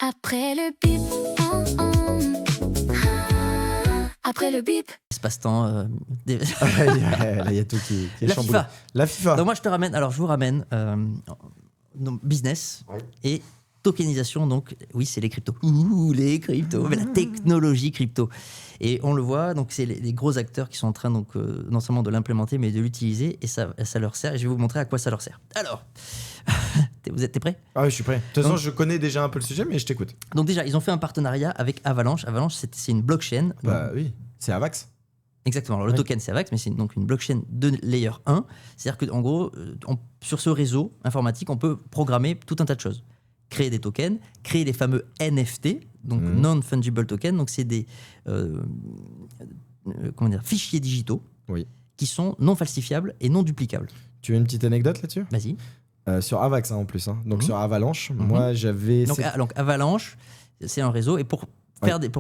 Après le bip, après le bip. Espace-temps. Là, il y a tout qui est La chamboulé. FIFA. La FIFA. Donc moi, je vous ramène business et tokenisation. Donc oui, c'est les cryptos. Les cryptos, mais la technologie crypto. Et on le voit, donc c'est les gros acteurs qui sont en train donc non seulement de l'implémenter, mais de l'utiliser, et ça leur sert. Et je vais vous montrer à quoi ça leur sert. Alors, t'es prêt ? Ah oui, je suis prêt. De toute façon, je connais déjà un peu le sujet, mais je t'écoute. Donc déjà, ils ont fait un partenariat avec Avalanche. Avalanche, c'est une blockchain. Bah oui, c'est Avax. Exactement. Alors, le token, c'est Avax, mais c'est donc une blockchain de layer 1. C'est-à-dire qu'en gros, sur ce réseau informatique, on peut programmer tout un tas de choses. Créer des tokens, créer les fameux NFT, donc non-fungible tokens. Donc, c'est des fichiers digitaux qui sont non falsifiables et non duplicables. Tu veux une petite anecdote là-dessus ? Vas-y. Sur Avax, en plus. Donc, sur Avalanche, moi, j'avais... Donc, Avalanche, c'est un réseau. Et pour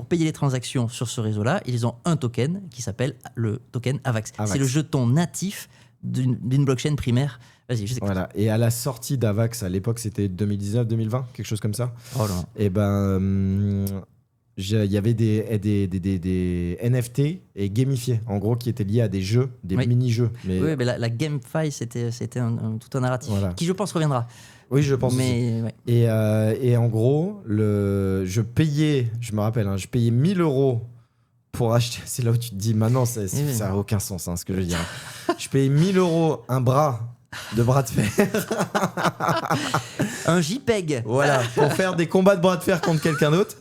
payer les transactions sur ce réseau-là, ils ont un token qui s'appelle le token Avax. C'est le jeton natif d'une blockchain primaire. Vas-y, je sais. Voilà. Et à la sortie d'Avax, à l'époque, c'était 2019-2020, quelque chose comme ça. Oh là. Et il y avait des NFT et gamifiés, en gros, qui étaient liés à des jeux, des mini-jeux. Oui, mais la GameFi, c'était tout un narratif qui, je pense, reviendra. Oui, je pense aussi. Ouais. Et en gros, je payais 1000 € pour acheter. C'est là où tu te dis, maintenant, ça n'a aucun sens, ce que je veux dire. Je payais 1000 € un bras de fer. Un JPEG. Voilà, pour faire des combats de bras de fer contre quelqu'un d'autre.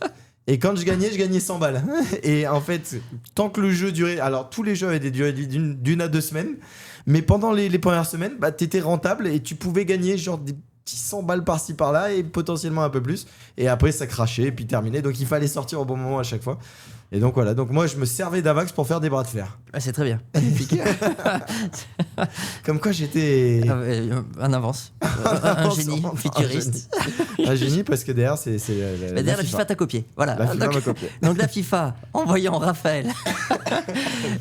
Et quand je gagnais 100 balles. Et en fait, tant que le jeu durait... Alors, tous les jeux avaient des durées de vie d'une à 2 semaines. Mais pendant les premières semaines, t'étais rentable et tu pouvais gagner genre des petits 100 balles par-ci par-là et potentiellement un peu plus. Et après, ça crachait et puis terminé. Donc, il fallait sortir au bon moment à chaque fois. Et donc, voilà. Donc, moi, je me servais d'Avax pour faire des bras de fer. Ah, c'est très bien. Comme quoi, j'étais... en avance. Un génie futuriste. Un génie parce que derrière, c'est derrière, la FIFA t'a copié. Voilà. La FIFA m'a copié. Donc, la FIFA, en voyant Raphaël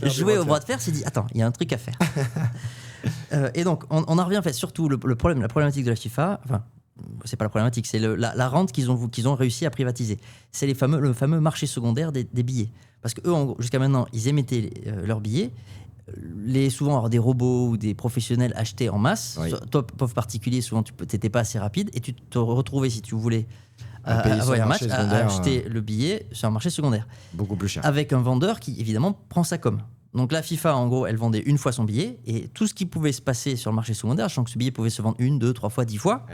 jouer au bras de fer, s'est dit, attends, il y a un truc à faire. Et donc, on en revient en fait surtout la problématique de la FIFA. Enfin, c'est pas la problématique, c'est la rente qu'ils ont réussi à privatiser. C'est le fameux marché secondaire des billets. Parce que eux, jusqu'à maintenant, ils émettaient leurs billets. Souvent, alors, des robots ou des professionnels achetaient en masse. Oui. Toi, pauvre particulier, souvent, tu n'étais pas assez rapide et tu te retrouvais, si tu voulais, à acheter le billet sur un marché secondaire. Beaucoup plus cher. Avec un vendeur qui, évidemment, prend sa com. Donc la FIFA, en gros, elle vendait une fois son billet et tout ce qui pouvait se passer sur le marché secondaire, sachant que ce billet pouvait se vendre 1, 2, 3 fois, 10 fois,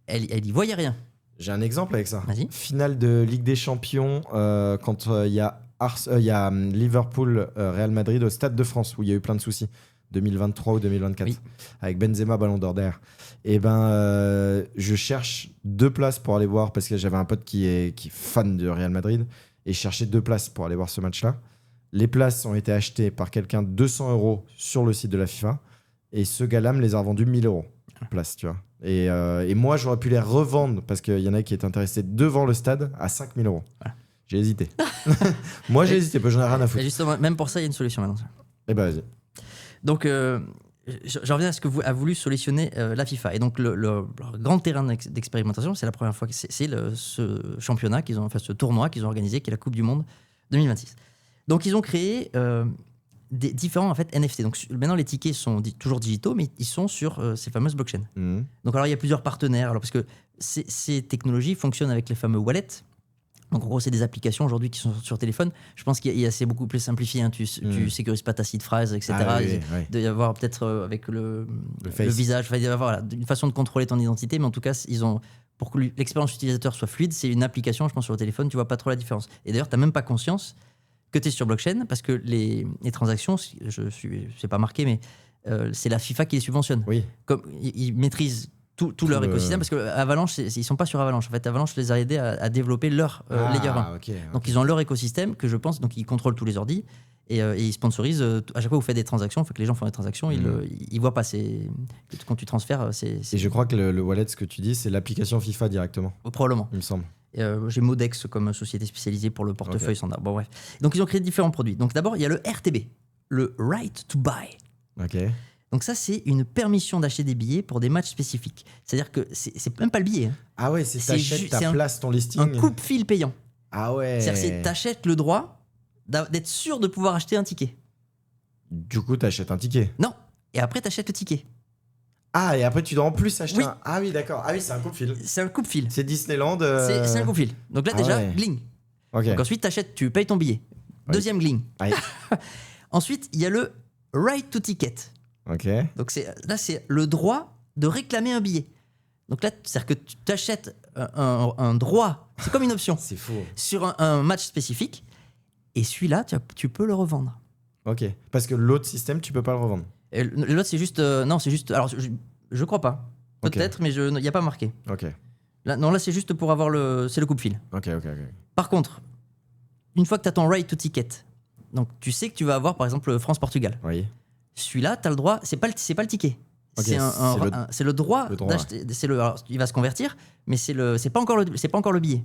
elle y voyait rien. J'ai un exemple avec ça. Vas-y. Finale de Ligue des Champions, quand il y a Liverpool, Real Madrid au Stade de France, où il y a eu plein de soucis, 2023 ou 2024, avec Benzema, Ballon d'Or derrière. Et je cherche 2 places pour aller voir, parce que j'avais un pote qui est fan de Real Madrid, et je cherchais 2 places pour aller voir ce match-là. Les places ont été achetées par quelqu'un 200 € sur le site de la FIFA, et ce gars-là me les a revendues 1000 € place, tu vois. Et moi, j'aurais pu les revendre, parce qu'il y en a qui étaient intéressés devant le stade, à 5000 €. Voilà. J'ai hésité. Moi, j'ai hésité, parce que j'en ai rien à foutre. Et justement, même pour ça, il y a une solution maintenant. Eh ben, vas-y. Donc, j'en reviens à ce que a voulu solutionner la FIFA. Et donc, le grand terrain d'expérimentation, c'est la première fois que c'est ce championnat ce tournoi qu'ils ont organisé, qui est la Coupe du Monde 2026. Donc, ils ont créé des différents NFT. Donc, maintenant, les tickets sont toujours digitaux, mais ils sont sur ces fameuses blockchains. Donc, alors, il y a plusieurs partenaires. Alors, parce que ces technologies fonctionnent avec les fameux wallets. Donc, en gros, c'est des applications aujourd'hui qui sont sur téléphone. Je pense c'est beaucoup plus simplifié. Hein. Tu sécurises pas ta seed phrase, etc. Il doit y avoir peut-être avec le visage. Il doit y avoir une façon de contrôler ton identité. Mais en tout cas, pour que l'expérience utilisateur soit fluide, c'est une application, je pense, sur le téléphone. Tu vois pas trop la différence. Et d'ailleurs, tu n'as même pas conscience que tu es sur blockchain, parce que les transactions, c'est pas marqué, mais c'est la FIFA qui les subventionne. Oui. Comme ils maîtrisent tout leur écosystème, parce que Avalanche, ils sont pas sur Avalanche. En fait, Avalanche les a aidés à développer leur layer 1. Okay. Donc ils ont leur écosystème que je pense, donc ils contrôlent tous les ordis et ils sponsorisent. À chaque fois que vous faites des transactions, que les gens font des transactions, ils voient pas. Quand tu transfères, Et je crois que le wallet, ce que tu dis, c'est l'application FIFA directement. Probablement. Il me semble. J'ai Modex comme société spécialisée pour le portefeuille standard. Bon, bref. Donc, ils ont créé différents produits. Donc, d'abord, il y a le RTB, le Right to Buy. Ok. Donc ça, c'est une permission d'acheter des billets pour des matchs spécifiques. C'est-à-dire que c'est même pas le billet. Hein. Ah ouais, c'est C'est t'achètes c'est ta place, ton listing. Un coupe-fil payant. Ah ouais. C'est-à-dire que t'achètes le droit d'être sûr de pouvoir acheter un ticket. Du coup, t'achètes un ticket. Non. Et après, t'achètes le ticket. Ah, et après, tu dois en plus acheter Oui. un. Ah oui, d'accord. Ah oui, c'est un coupe-fil. C'est un coupe-fil. C'est Disneyland. C'est un coupe-fil. Donc là, Ah déjà, ouais. gling. Ok. Donc ensuite, tu payes ton billet. Oui. Deuxième gling. Ouais. Ensuite, il y a le right to ticket. Ok. Donc là, c'est le droit de réclamer un billet. Donc là, c'est-à-dire que tu t'achètes un droit, c'est comme une option, C'est fou. sur un match spécifique. Et celui-là, tu peux le revendre. Ok. Parce que l'autre système, tu peux pas le revendre. Et l'autre, c'est juste. Non, c'est juste. Alors, je crois pas. Ok. Peut-être, mais il n'y a pas marqué. Ok. Là, c'est juste pour avoir le. C'est le coupe-fil. Ok. Par contre, une fois que tu as ton right to ticket, donc tu sais que tu vas avoir, par exemple, France-Portugal. Oui. Celui-là, tu as le droit. C'est pas le ticket. Ok, C'est le droit le droit, d'acheter. Alors, il va se convertir, mais c'est pas encore le billet.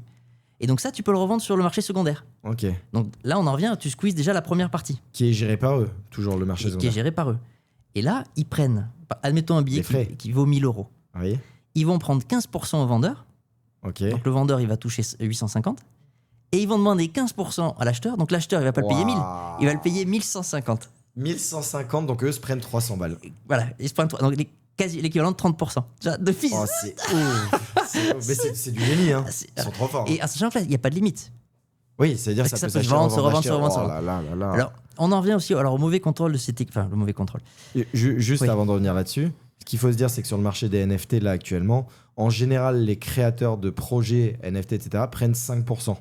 Et donc ça, tu peux le revendre sur le marché secondaire. Ok. Donc là, on en revient, tu squeezes déjà la première partie, Qui est géré par eux, toujours le marché qui est secondaire. gérée par eux. Et là, ils prennent, admettons un billet Les frais. qui vaut 1000 €. Oui. Ils vont prendre 15% au vendeur. Ok. Donc le vendeur, il va toucher 850. Et ils vont demander 15% à l'acheteur. Donc l'acheteur, il va pas le payer 1000. Waouh. Il va le payer 1150. 1150, donc eux se prennent 300 balles. Voilà, ils se prennent donc quasi l'équivalent de 30%. Déjà, de fils. Oh, c'est ouf. C'est ouf. Mais c'est du génie, hein. Ils sont trop forts. Et en sachant que là, il n'y a pas de limite. Oui, c'est-à-dire Parce ça que peut ça peut se s'acheter, vendre, se revendre, acheter. se revendre, se Oh revendre. là là là là. Alors, on en revient aussi au mauvais contrôle de ces Enfin, le mauvais contrôle. Juste Oui. avant de revenir là-dessus, ce qu'il faut se dire, c'est que sur le marché des NFT, là, actuellement, en général, les créateurs de projets NFT, etc., prennent 5%.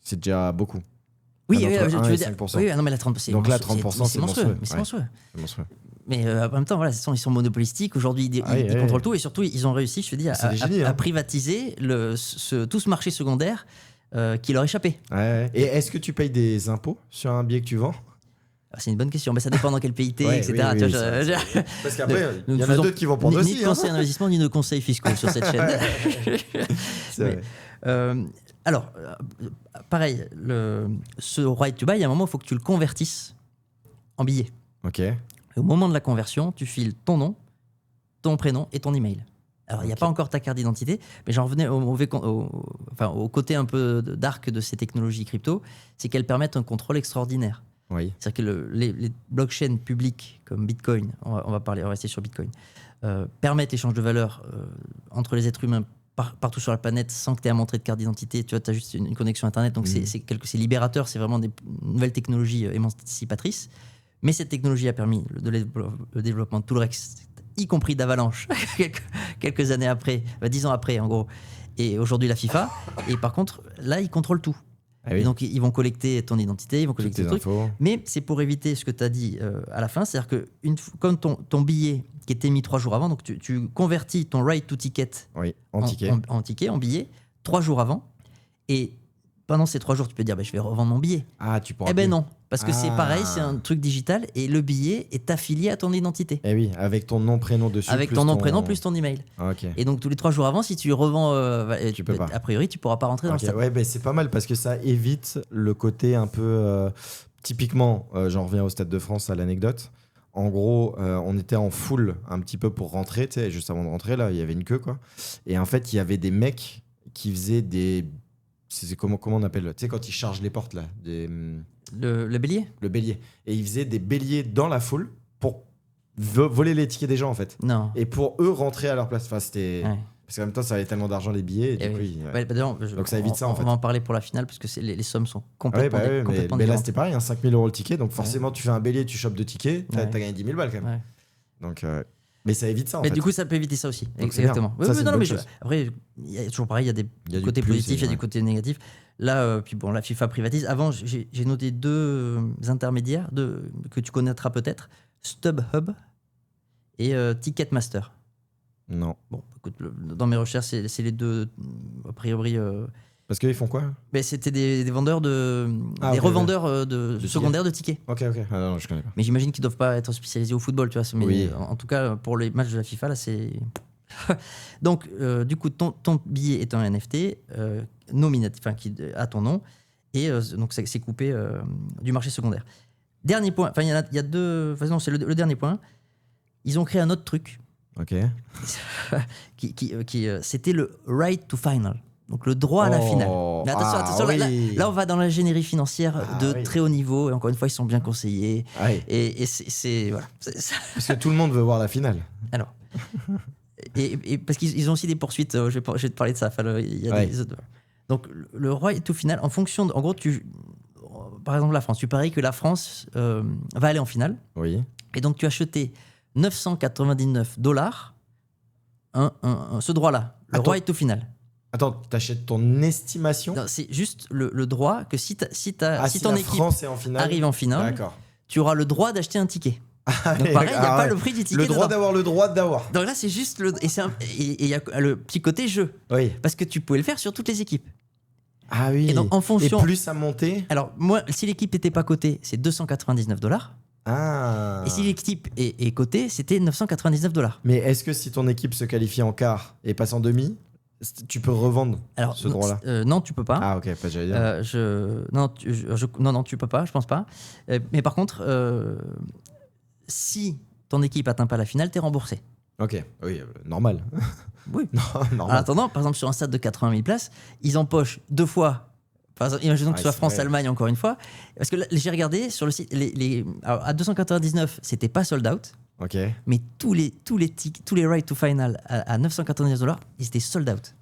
C'est déjà beaucoup. Oui, Entre oui, 1 tu et veux dire. 5%. Oui, non, mais la 30%, c'est Donc là, monstrueux, 30%, c'est monstrueux. C'est Ouais. monstrueux. C'est monstrueux. Mais en même temps, voilà, ils sont monopolistiques. Aujourd'hui, ils Ah oui, oui, contrôlent oui. tout. Et surtout, ils ont réussi, je te dis, C'est des génies, à hein. privatiser tout ce marché secondaire qui leur échappait. Ouais. Et est-ce que tu payes des impôts sur un billet que tu vends? Ah, c'est une bonne question. Mais ça dépend dans quel pays t'es, Ouais, etc. oui, Tu oui, vois, ça, Parce qu'après, Nous il y en a faisons d'autres qui vont prendre ni aussi. de hein. conseils d'investissement, ni de conseils fiscaux sur cette chaîne. C'est Mais, vrai. alors, pareil, ce right to buy, il y a un moment, il faut que tu le convertisses en billet. Ok. Au moment de la conversion, tu files ton nom, ton prénom et ton email. Alors, il n'y a Ok. pas encore ta carte d'identité, mais j'en revenais au côté un peu dark de ces technologies crypto, c'est qu'elles permettent un contrôle extraordinaire. Oui. C'est-à-dire que les blockchains publiques comme Bitcoin, on va rester sur Bitcoin, permettent l'échange de valeurs entre les êtres humains partout sur la planète sans que tu aies à montrer de carte d'identité. Tu vois, tu as juste une connexion Internet, donc c'est libérateur, c'est vraiment des nouvelles technologies émancipatrices. Mais cette technologie a permis le développement de tout le reste, y compris d'Avalanche, quelques années après, 10 ans après en gros, et aujourd'hui la FIFA. Et par contre, là, ils contrôlent tout. Ah oui. Et donc, ils vont collecter ton identité, ils vont Toutes collecter tes tes trucs. infos. Mais c'est pour éviter ce que tu as dit à la fin, c'est-à-dire que comme ton billet qui était mis 3 jours avant, donc tu convertis ton right to ticket Oui. En ticket. en ticket, en billet, 3 jours avant, et pendant ces 3 jours, tu peux dire je vais revendre mon billet. Ah, tu pourras. Eh ben plus. non, parce que c'est Ah. pareil, c'est un truc digital, et le billet est affilié à ton identité. Eh oui, avec ton nom, prénom dessus. Avec plus ton nom, prénom, plus ton email. Ah, ok. Et donc tous les 3 jours avant, si tu revends, Tu peux pas. a priori, tu pourras pas rentrer dans Ok, le stade. ouais, ben c'est pas mal parce que ça évite le côté un peu. Typiquement, j'en reviens au Stade de France à l'anecdote. En gros, on était en full un petit peu pour rentrer, tu sais, juste avant de rentrer, là, il y avait une queue, quoi. Et en fait, il y avait des mecs qui faisaient des. Comment on appelle? Tu sais, quand ils chargent les portes, là, Le bélier? le bélier. Et ils faisaient des béliers dans la foule pour voler les tickets des gens, en fait. Non. Et pour eux rentrer à leur place. Enfin, c'était. Ouais. Parce qu'en même temps, ça valait tellement d'argent les billets. Et Eh du coup, oui. ils- Ouais, bah, d'ailleurs, Donc ça évite ça, en fait. On va en parler pour la finale parce que les sommes sont Ouais, complètement, bah ouais, complètement mais là différentes. c'était pareil, 5 000 € le ticket, donc forcément tu fais un bélier, tu chopes 2 tickets, t'as Ouais. gagné 10 000 balles quand même. Ouais. Donc, mais ça évite ça en Mais fait. du coup, ça peut éviter ça aussi. Donc c'est Exactement. bien. Oui, Ça, oui, c'est non, une mais bonne chose. après, il y a toujours pareil, il y a des Il y a du côtés plus, positifs, il y a ouais. des côtés négatifs. Là, puis bon, la FIFA privatise. Avant, j'ai noté 2 intermédiaires que tu connaîtras peut-être, StubHub et Ticketmaster. Non. Bon, écoute, dans mes recherches, c'est les deux, a priori. Parce qu'ils font quoi? Mais c'était des vendeurs des ok, revendeurs De tickets. secondaires de tickets. Ok. Ah non, je connais pas. Mais j'imagine qu'ils doivent pas être spécialisés au football, tu vois. Mais Oui. en tout cas, pour les matchs de la FIFA, là, c'est. Donc, du coup, ton billet est un NFT nominatif, enfin, qui a ton nom, et donc c'est coupé du marché secondaire. Dernier point, enfin, il y a 2. Enfin, non, c'est le dernier point. ils ont créé un autre truc. Ok. C'était le right to final. Donc le droit à la finale. Mais attention, là, on va dans l'ingénierie financière de très haut niveau. Et encore une fois, ils sont bien conseillés. Ah oui. Et c'est voilà. Parce que tout le monde veut voir la finale. Alors, et parce qu'ils ont aussi des poursuites. Je vais te parler de ça. Enfin, il y a des autres. Donc le right to final, en fonction en gros, par exemple la France, tu paries que la France va aller en finale. Oui. Et donc tu as acheté $999 ce droit-là, le right to final. Attends, t'achètes ton estimation? Non, c'est juste le droit que si ton la équipe France est en finale, arrive en finale, tu auras le droit d'acheter un ticket. Donc pareil, il n'y a pas le prix du ticket. Le droit d'avoir le droit d'avoir. Donc là, c'est juste et il y a le petit côté jeu. Oui. Parce que tu pouvais le faire sur toutes les équipes. Ah oui. Et donc en fonction. Et plus ça montait. Alors moi, si l'équipe n'était pas cotée, c'est $299. Ah. Et si l'équipe est cotée, c'était $999. Mais est-ce que si ton équipe se qualifie en quart et passe en demi, tu peux revendre ce droit-là? Non, tu peux pas. Ah ok, pas j'allais dire. Non, tu peux pas, je pense pas. Mais par contre, si ton équipe atteint pas la finale, t'es remboursé. Ok, oui, normal. Oui. Normal. En attendant, par exemple, sur un stade de 80 000 places, ils empochent 2 fois. Par exemple, imaginons que ce soit France-Allemagne encore une fois. Parce que là, j'ai regardé sur le site, alors, à 299, c'était pas sold out. Ok. Mais tous les right to final à $999, ils étaient sold out.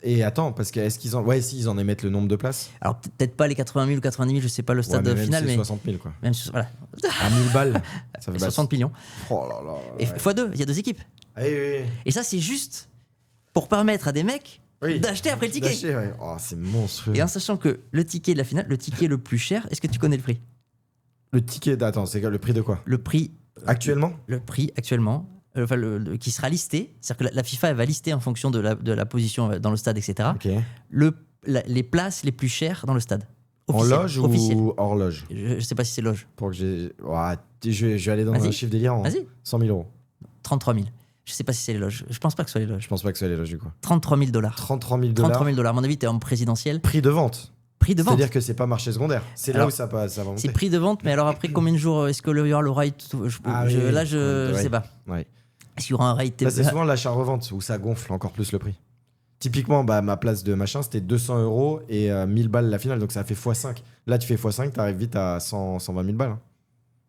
Et attends, parce que est-ce qu'ils en... si ils en émettent le nombre de places? Alors peut-être pas les 80 000 ou 90 000, je sais pas le stade final, mais 60 000 quoi. Même voilà. À 1000 balles, ça fait 60 millions. Oh là là. Et x2, il y a 2 équipes. Ah, oui. Et ça, c'est juste pour permettre à des mecs d'acheter après le ticket. Oh, c'est monstrueux. Et en sachant que le ticket de la finale, le ticket le plus cher, est-ce que tu connais le prix? Le ticket, attends, c'est le prix de quoi? Le prix actuellement? Le prix actuellement, qui sera listé, c'est-à-dire que la FIFA elle va lister en fonction de la position dans le stade, etc. Okay. Les places les plus chères dans le stade. En loge ou hors loge? Je sais pas si c'est loge. Pour que je vais aller dans un chiffre délirant. Vas-y. 100 000 euros. 33 000. Je sais pas si c'est les loges. Je pense pas que ce soit les loges. Je pense pas que ce soit les loges du coup. $33 000. 33 000 $33 000. À mon avis, t'es en présidentiel. Prix de vente. Prix de vente. C'est-à-dire que c'est pas marché secondaire. C'est là où ça va monter. C'est prix de vente, mais alors après combien de jours est-ce qu'il y aura le right? Je sais pas. Ouais. Est-ce qu'il y aura un right? C'est souvent l'achat-revente où ça gonfle encore plus le prix. Typiquement, ma place de machin, c'était 200 € et 1000 balles la finale, donc ça fait x5. Là, tu fais x5, t'arrives vite à 120 000 balles. Hein.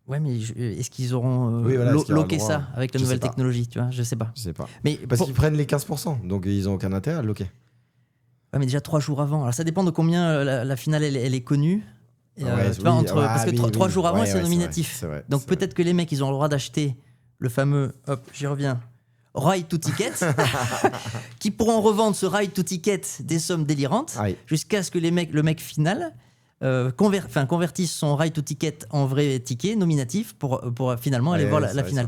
Ouais, mais est-ce qu'ils auront loqué ça avec la nouvelle technologie, tu vois? Je sais pas. Mais parce qu'ils prennent les 15%, donc ils ont aucun intérêt à le loquer. Ouais, mais déjà 3 jours avant. Alors ça dépend de combien la finale elle est connue. Parce que 3 jours avant, c'est nominatif. C'est vrai, donc peut-être que les mecs, ils ont le droit d'acheter le fameux, hop, j'y reviens, right to ticket, qui pourront revendre ce right to ticket des sommes délirantes jusqu'à ce que le mec final convertisse son right to ticket en vrai ticket nominatif pour finalement aller voir la finale.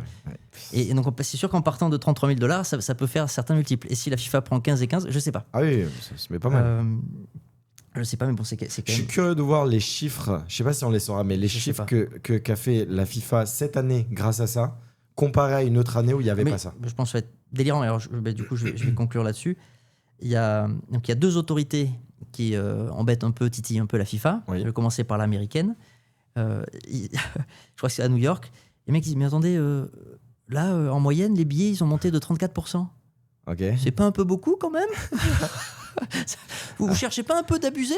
Et donc c'est sûr qu'en partant de $33 000, ça peut faire certains multiples. Et si la FIFA prend 15 et 15, je sais pas. Ah oui, ça se met pas mal. Je sais pas, mais bon, c'est quand même... Je suis curieux de voir les chiffres, je sais pas si on les saura, mais les chiffres qu'a fait la FIFA cette année grâce à ça, comparé à une autre année où il n'y avait pas ça. Je pense que ça va être délirant. Alors, du coup, je vais conclure là-dessus. Il y a 2 autorités qui embêtent un peu, titillent un peu la FIFA. Oui. Je vais commencer par l'américaine. Je crois que c'est à New York. Les mecs disent, mais attendez, là, en moyenne, les billets, ils ont monté de 34%. Ok. C'est pas un peu beaucoup quand même? Vous cherchez pas un peu d'abuser?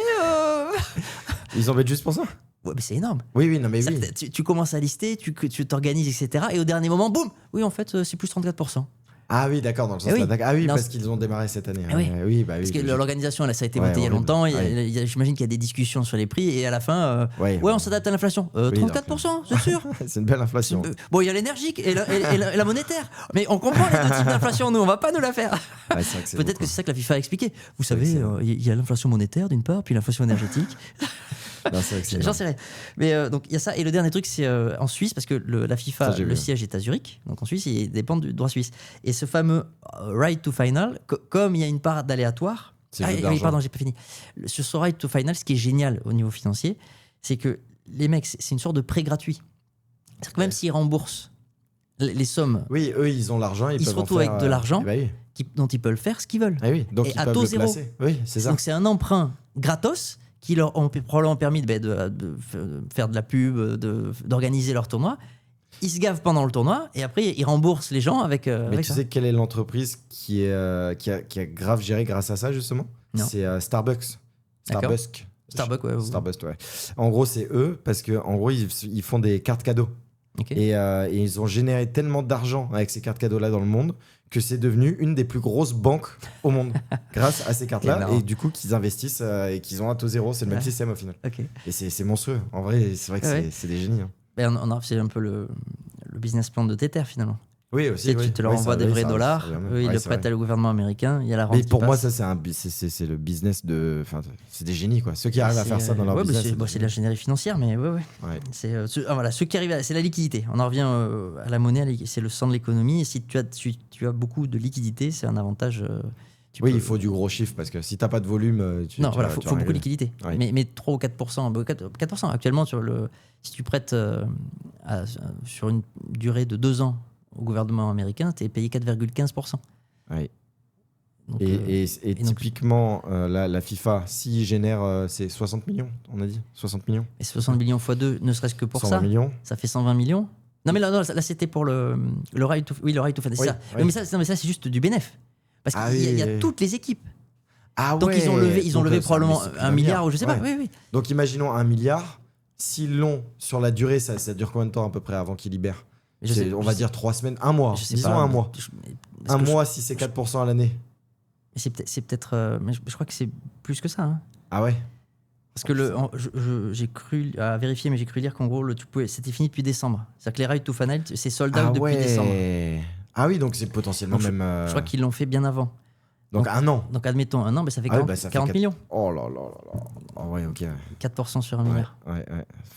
Ils embêtent juste pour ça? Ouais, mais c'est énorme. Oui, non, mais oui. Tu commences à lister, tu t'organises, etc. Et au dernier moment, boum! Oui, en fait, c'est plus 34%. Ah oui, d'accord, dans le sens d'attaque. Ah oui, parce qu'ils ont démarré cette année. Oui, parce que l'organisation, ça a été montée il y a longtemps. J'imagine qu'il y a des discussions sur les prix. Et à la fin, on s'adapte à l'inflation. 34%, c'est sûr. C'est une belle inflation. Bon, il y a l'énergie et la monétaire. Mais on comprend les 2 types d'inflation, nous, on va pas nous la faire. Peut-être que c'est ça que la FIFA a expliqué. Vous savez, il y a l'inflation monétaire d'une part, puis l'inflation énergétique. J'en sais rien. Mais donc il y a ça. Et le dernier truc, c'est en Suisse, parce que la FIFA, le siège est à Zurich. Donc en Suisse, il dépend du droit suisse. Et ce fameux right to final, comme il y a une part d'aléatoire. Pardon, j'ai pas fini. Sur ce right to final, ce qui est génial au niveau financier, c'est que les mecs, c'est une sorte de prêt gratuit. C'est-à-dire que même s'ils remboursent les sommes. Oui, eux, ils ont l'argent. Ils se retrouvent avec de l'argent dont ils peuvent faire ce qu'ils veulent. Donc et à taux zéro. Oui, c'est ça. Donc c'est un emprunt gratos qui leur ont probablement permis de faire de la pub, d'organiser leur tournoi. Ils se gavent pendant le tournoi et après ils remboursent les gens avec. Mais avec tu ça. sais quelle est l'entreprise qui a grave géré grâce à ça, justement? Non. C'est Starbucks. D'accord. Starbucks. Ouais. Starbucks, ouais. En gros, c'est eux parce que en gros, ils font des cartes cadeaux. Ok. Et ils ont généré tellement d'argent avec ces cartes cadeaux-là dans le monde que c'est devenu une des plus grosses banques au monde grâce à ces cartes-là. Énorme. Et du coup, qu'ils investissent et qu'ils ont un taux zéro. C'est le même Ouais. système au final. Ok. Et c'est monstrueux. En vrai, c'est vrai que Ouais. c'est des génies. Hein. Ben, c'est un peu le business plan de Tether finalement. Oui, Tu aussi. sais, oui. tu te leur Oui, envoies ça, des oui, vrais ça, dollars, ça, eux ils ouais, le c'est prêtent vrai. à le gouvernement américain, il y a la rente Mais qui pour moi, passe. ça, c'est le business de. Enfin, c'est des génies, quoi. Ceux qui arrivent à faire ça dans leur ouais, business. c'est l'ingénierie financière, mais ouais. Ouais. Voilà, ceux qui arrivent, c'est la liquidité. On en revient à la monnaie, c'est le sang de l'économie. Et si tu as beaucoup de liquidité, c'est un avantage. Oui, il faut du gros chiffre parce que si t'as pas de volume, Il faut beaucoup de liquidité. Ouais. Mais 3 ou 4%. 4% actuellement, si tu prêtes sur une durée de 2 ans au gouvernement américain, tu es payé 4,15%. Ouais. Donc, Et donc- typiquement, la FIFA, s'il génère, c'est 60 millions, on a dit 60 millions et 60 millions x 2, ne serait-ce que pour 120 ça, millions. ça fait 120 millions. Non, mais là c'était pour le right to fan. C'est Oui, ça. oui. Non, mais ça, c'est juste du bénéf. Parce Ah qu'il y a oui. toutes les équipes. Ah Donc ouais. ils ont levé Donc, levé ça, probablement mais c'est plus un d'un milliard ou je sais pas. Ouais. Oui. Donc imaginons 1 milliard. S'ils l'ont sur la durée, ça dure combien de temps à peu près avant qu'ils libèrent? On va dire 3 semaines, un mois. Je sais Disons pas, un mois. parce Un que mois si c'est 4% à l'année. c'est peut-être. Mais je crois que c'est plus que ça. Hein. Ah ouais. Parce que j'ai cru à vérifier, mais j'ai cru lire qu'en gros, c'était fini depuis décembre. C'est-à-dire que les Right to Fan, c'est sold out depuis décembre. Ah oui, donc c'est potentiellement Donc, même. Je crois qu'ils l'ont fait bien avant. Donc un an. Donc admettons un an, ça fait Ah oui, 40, bah, ça fait 40 millions. Oh là là là là. Oh ouais, ok. 4% sur un Ouais, milliard. ouais.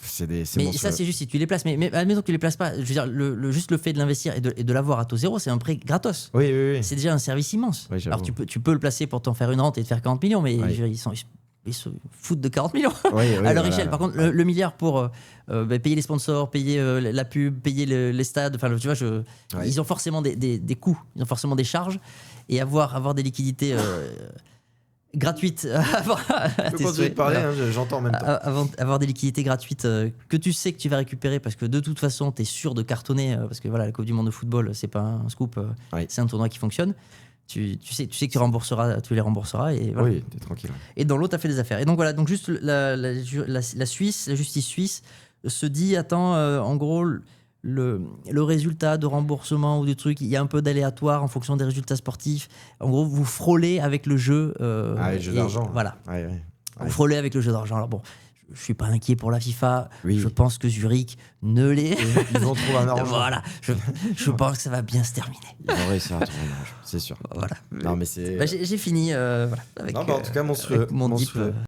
C'est Mais monstrueux. ça, c'est juste si tu les places. Mais admettons que tu les places pas. Je veux dire, juste le fait de l'investir et de l'avoir à taux zéro, c'est un prêt gratos. Oui. C'est déjà un service immense. Oui, j'avoue. Alors tu peux le placer pour t'en faire une rente et te faire 40 millions, mais Oui. je veux dire, ils se foutent de 40 millions Oui, à leur échelle. Par contre, le milliard pour payer les sponsors, payer la pub, payer les stades, enfin, tu vois, ils ont forcément des coûts, ils ont forcément des charges. Et avoir des liquidités gratuites, Je peux continuer de parler, hein, j'entends en même temps. avoir des liquidités gratuites que tu sais que tu vas récupérer parce que de toute façon, tu es sûr de cartonner. Parce que voilà, la Coupe du Monde de football, c'est pas un scoop, c'est un tournoi qui fonctionne. Tu sais que tu les rembourseras. Et voilà. Oui, t'es tranquille. Et dans l'autre, tu as fait des affaires. Et donc voilà, donc juste la Suisse, la justice suisse se dit, attends, en gros, le résultat de remboursement ou du truc, il y a un peu d'aléatoire en fonction des résultats sportifs. En gros, vous frôlez avec le jeu. Le jeu d'argent. Voilà. Ouais. Vous frôlez avec le jeu d'argent. Alors bon, je suis pas inquiet pour la FIFA. Oui. Je pense que Zurich ne l'est. Ils vont trouver un arrangement. Voilà. Je pense que ça va bien se terminer. Ils vont réussir à trouver un arrangement, c'est sûr. Voilà. Non, mais c'est. J'ai fini. Voilà, avec, Non, bah, en tout cas, monstrueux. avec mon monstrueux. dip,